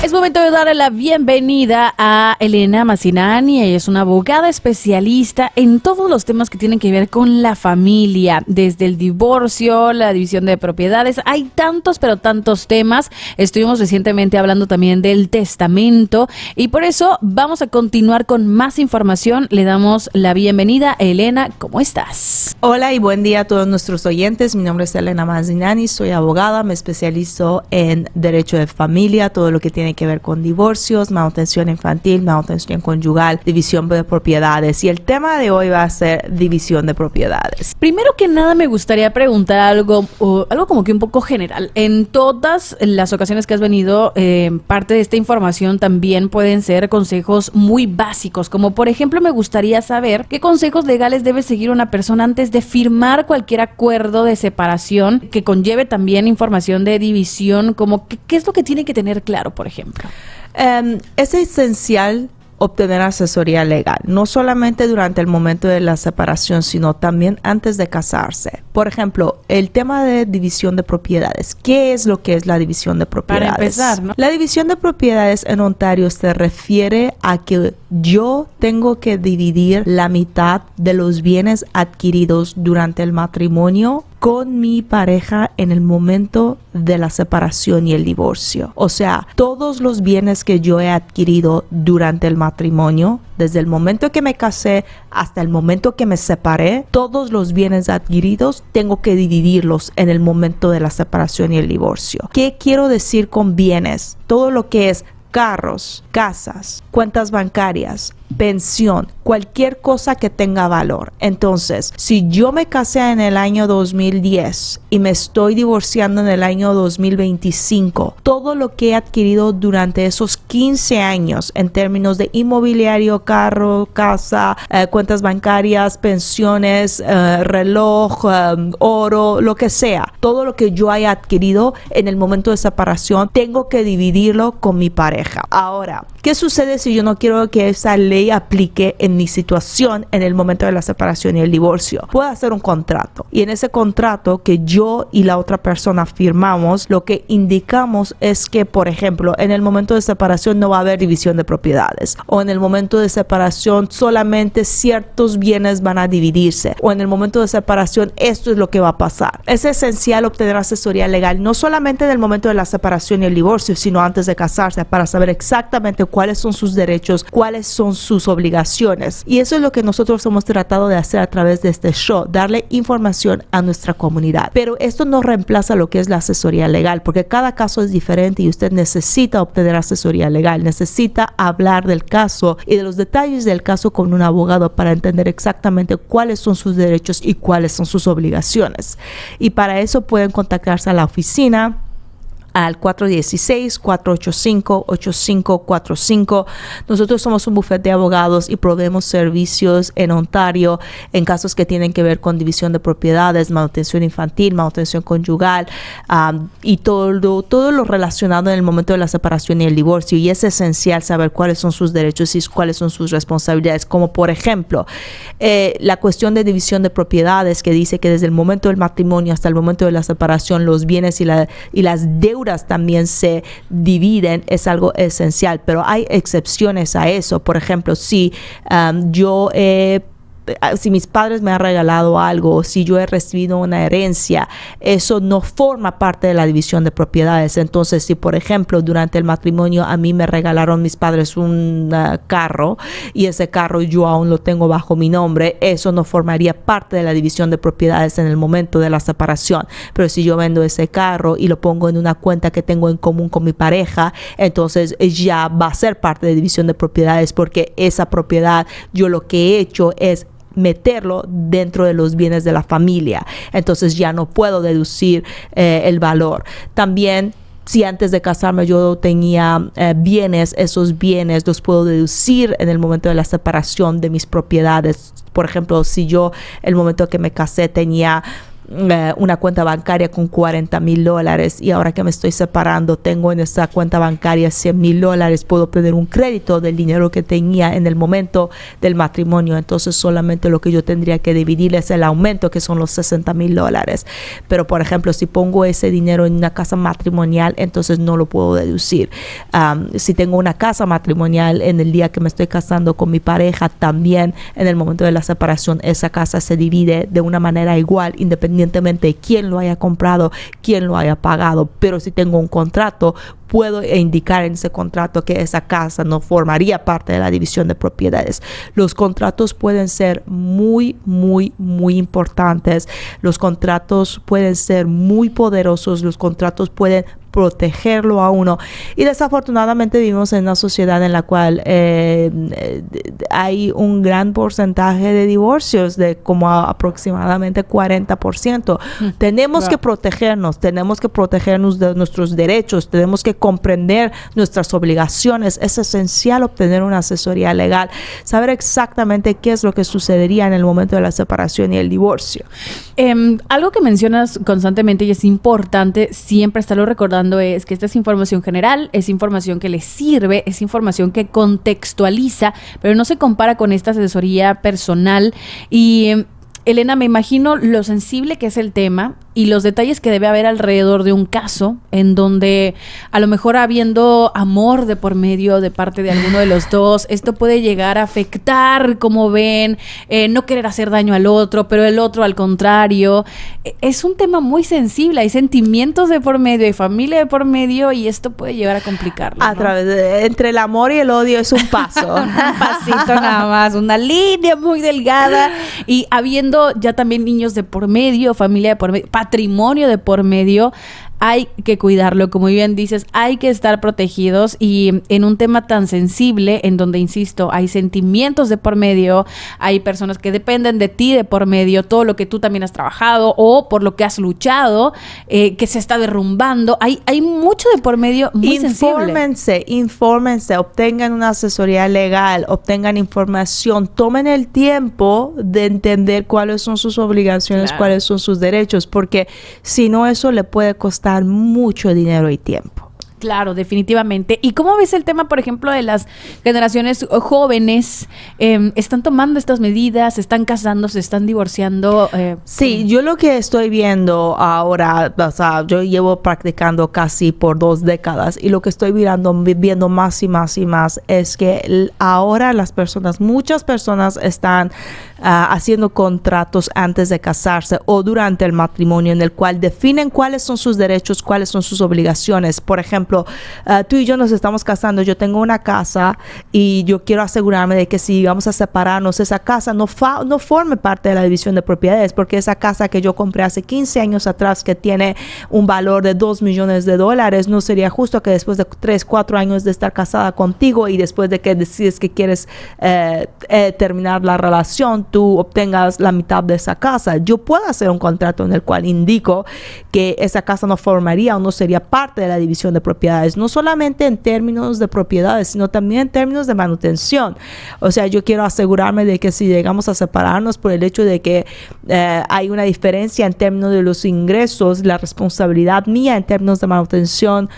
Es momento de darle la bienvenida a Elena Massinani. Ella es una abogada especialista en todos los temas que tienen que ver con la familia, desde el divorcio, la división de propiedades. Hay tantos, pero tantos temas. Estuvimos recientemente hablando también del testamento y por eso vamos a continuar con más información. Le damos la bienvenida. Elena, ¿cómo estás? Hola y buen día a todos nuestros oyentes. Mi nombre es Elena Massinani, soy abogada, me especializo en derecho de familia, todo lo que tiene que ver con divorcios, manutención infantil, manutención conyugal, división de propiedades. Y el tema de hoy va a ser división de propiedades. Primero que nada me gustaría preguntar algo como que un poco general. En todas las ocasiones que has venido, parte de esta información también pueden ser consejos muy básicos, como por ejemplo me gustaría saber qué consejos legales debe seguir una persona antes de firmar cualquier acuerdo de separación que conlleve también información de división, como qué es lo que tiene que tener claro, por ejemplo. Es esencial obtener asesoría legal, no solamente durante el momento de la separación, sino también antes de casarse. Por ejemplo, el tema de división de propiedades. ¿Qué es lo que es la división de propiedades? Para empezar, ¿no? La división de propiedades en Ontario se refiere a que yo tengo que dividir la mitad de los bienes adquiridos durante el matrimonio con mi pareja en el momento de la separación y el divorcio. O sea, todos los bienes que yo he adquirido durante el matrimonio, desde el momento que me casé hasta el momento que me separé, todos los bienes adquiridos tengo que dividirlos en el momento de la separación y el divorcio. ¿Qué quiero decir con bienes? Todo lo que es carros, casas, cuentas bancarias, pensión, cualquier cosa que tenga valor. Entonces, si yo me casé en el año 2010 y me estoy divorciando en el año 2025, todo lo que he adquirido durante esos 15 años en términos de inmobiliario, carro, casa, cuentas bancarias, pensiones, reloj, oro, lo que sea, todo lo que yo haya adquirido en el momento de separación, tengo que dividirlo con mi pareja. Ahora, ¿qué sucede si yo no quiero que esa ley aplique en mi situación en el momento de la separación y el divorcio? Puedo hacer un contrato y en ese contrato que yo y la otra persona firmamos, lo que indicamos es que, por ejemplo, en el momento de separación no va a haber división de propiedades, o en el momento de separación solamente ciertos bienes van a dividirse, o en el momento de separación esto es lo que va a pasar. Es esencial obtener asesoría legal no solamente en el momento de la separación y el divorcio, sino antes de casarse, para saber exactamente cuáles son sus derechos, cuáles son sus obligaciones. Y eso es lo que nosotros hemos tratado de hacer a través de este show, darle información a nuestra comunidad. Pero esto no reemplaza lo que es la asesoría legal, porque cada caso es diferente y usted necesita obtener asesoría legal, necesita hablar del caso y de los detalles del caso con un abogado para entender exactamente cuáles son sus derechos y cuáles son sus obligaciones. Y para eso pueden contactarse a la oficina al 416-485-8545. Nosotros somos un bufete de abogados y proveemos servicios en Ontario en casos que tienen que ver con división de propiedades, manutención infantil, manutención conyugal, y todo lo relacionado en el momento de la separación y el divorcio. Y es esencial saber cuáles son sus derechos y cuáles son sus responsabilidades, como por ejemplo la cuestión de división de propiedades, que dice que desde el momento del matrimonio hasta el momento de la separación los bienes y las deudas también se dividen. Es algo esencial, pero hay excepciones a eso. Por ejemplo, si si mis padres me han regalado algo, o si yo he recibido una herencia, eso no forma parte de la división de propiedades. Entonces, si por ejemplo durante el matrimonio a mí me regalaron mis padres un carro y ese carro yo aún lo tengo bajo mi nombre, eso no formaría parte de la división de propiedades en el momento de la separación. Pero si yo vendo ese carro y lo pongo en una cuenta que tengo en común con mi pareja, entonces ya va a ser parte de división de propiedades, porque esa propiedad yo lo que he hecho es meterlo dentro de los bienes de la familia. Entonces ya no puedo deducir el valor. También, si antes de casarme yo tenía bienes, esos bienes los puedo deducir en el momento de la separación de mis propiedades. Por ejemplo, si yo el momento que me casé tenía una cuenta bancaria con $40,000 y ahora que me estoy separando tengo en esa cuenta bancaria $100,000, puedo obtener un crédito del dinero que tenía en el momento del matrimonio. Entonces solamente lo que yo tendría que dividir es el aumento, que son los $60,000. Pero por ejemplo, si pongo ese dinero en una casa matrimonial, entonces no lo puedo deducir. Si tengo una casa matrimonial en el día que me estoy casando con mi pareja, también en el momento de la separación esa casa se divide de una manera igual, independientemente de quién lo haya comprado, quién lo haya pagado. Pero si tengo un contrato, puedo indicar en ese contrato que esa casa no formaría parte de la división de propiedades. Los contratos pueden ser muy, muy, muy importantes. Los contratos pueden ser muy poderosos. Los contratos pueden protegerlo a uno, y desafortunadamente vivimos en una sociedad en la cual hay un gran porcentaje de divorcios, de como aproximadamente 40%. Tenemos que protegernos de nuestros derechos, tenemos que comprender nuestras obligaciones. Es esencial obtener una asesoría legal, saber exactamente qué es lo que sucedería en el momento de la separación y el divorcio. Algo que mencionas constantemente y es importante siempre estarlo recordando es que esta es información general, es información que les sirve, es información que contextualiza, pero no se compara con esta asesoría personal. Y Elena, me imagino lo sensible que es el tema y los detalles que debe haber alrededor de un caso en donde a lo mejor habiendo amor de por medio de parte de alguno de los dos, esto puede llegar a afectar, como ven, no querer hacer daño al otro, pero el otro al contrario. Es un tema muy sensible, hay sentimientos de por medio, hay familia de por medio y esto puede llegar a complicarlo, ¿no? Entre el amor y el odio es un paso. Un pasito nada más, una línea muy delgada, y habiendo ya también niños de por medio, familia de por medio, patrimonio de por medio, hay que cuidarlo, como bien dices, hay que estar protegidos, y en un tema tan sensible, en donde, insisto, hay sentimientos de por medio, hay personas que dependen de ti de por medio, todo lo que tú también has trabajado o por lo que has luchado, que se está derrumbando, hay mucho de por medio muy sensible. Infórmense, obtengan una asesoría legal, obtengan información, tomen el tiempo de entender cuáles son sus obligaciones, claro, cuáles son sus derechos, porque si no, eso le puede costar mucho dinero y tiempo. Claro, definitivamente. ¿Y cómo ves el tema, por ejemplo, de las generaciones jóvenes? ¿Están tomando estas medidas? ¿Se están casando? ¿Se están divorciando? Sí, yo lo que estoy viendo ahora, o sea, yo llevo practicando casi por 2 décadas, y lo que estoy viendo más y más y más es que ahora muchas personas están haciendo contratos antes de casarse o durante el matrimonio, en el cual definen cuáles son sus derechos, cuáles son sus obligaciones. Por ejemplo, tú y yo nos estamos casando, yo tengo una casa y yo quiero asegurarme de que si vamos a separarnos, esa casa no forme parte de la división de propiedades, porque esa casa que yo compré hace 15 años atrás, que tiene un valor de $2 millones, no sería justo que después de 3, 4 años de estar casada contigo y después de que decides que quieres terminar la relación, tú obtengas la mitad de esa casa. Yo puedo hacer un contrato en el cual indico que esa casa no formaría o no sería parte de la división de propiedades, no solamente en términos de propiedades, sino también en términos de manutención. O sea, yo quiero asegurarme de que si llegamos a separarnos por el hecho de que hay una diferencia en términos de los ingresos, la responsabilidad mía en términos de manutención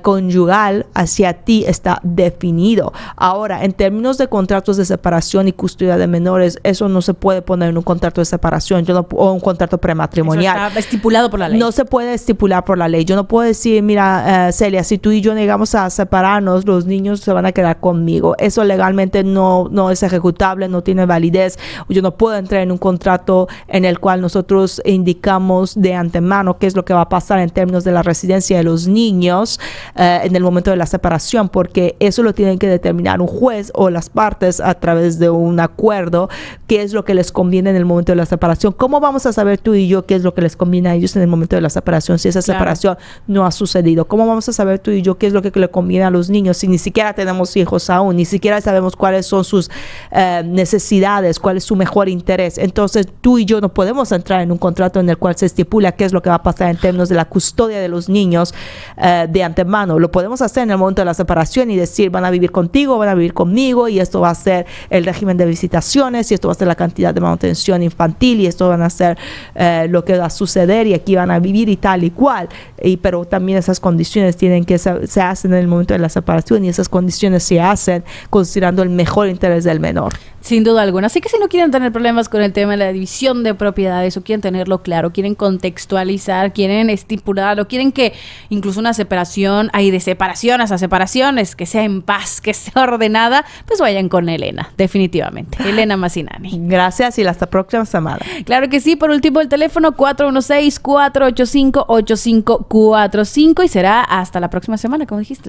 conyugal hacia ti está definido. Ahora, en términos de contratos de separación y custodia de menores, eso no se puede poner en un contrato de separación, o un contrato prematrimonial. Eso está estipulado por la ley. No se puede estipular por la ley. Yo no puedo decir, mira, Celia, si tú y yo llegamos a separarnos, los niños se van a quedar conmigo. Eso legalmente no es ejecutable, no tiene validez. Yo no puedo entrar en un contrato en el cual nosotros indicamos de antemano qué es lo que va a pasar en términos de la residencia de los niños en el momento de la separación, porque eso lo tienen que determinar un juez o las partes a través de un acuerdo, qué es lo que les conviene en el momento de la separación. ¿Cómo vamos a saber tú y yo qué es lo que les conviene a ellos en el momento de la separación si esa separación no ha sucedido? ¿Cómo vamos a saber saber tú y yo qué es lo que le conviene a los niños si ni siquiera tenemos hijos aún, ni siquiera sabemos cuáles son sus necesidades, cuál es su mejor interés. Entonces tú y yo no podemos entrar en un contrato en el cual se estipula qué es lo que va a pasar en términos de la custodia de los niños de antemano. Lo podemos hacer en el momento de la separación y decir, van a vivir contigo, van a vivir conmigo, y esto va a ser el régimen de visitaciones, y esto va a ser la cantidad de manutención infantil, y esto van a ser lo que va a suceder, y aquí van a vivir y tal y cual. Pero también esas condiciones tienen que se hacen en el momento de la separación, y esas condiciones se hacen considerando el mejor interés del menor. Sin duda alguna. Así que si no quieren tener problemas con el tema de la división de propiedades, o quieren tenerlo claro, quieren contextualizar, quieren estipular, o quieren que incluso una separación, hay de separaciones a separaciones, que sea en paz, que sea ordenada, pues vayan con Elena, definitivamente. Elena Massinani. Gracias y hasta la próxima semana. Claro que sí. Por último, el teléfono 416-485-8545, y será hasta la próxima semana, como dijiste.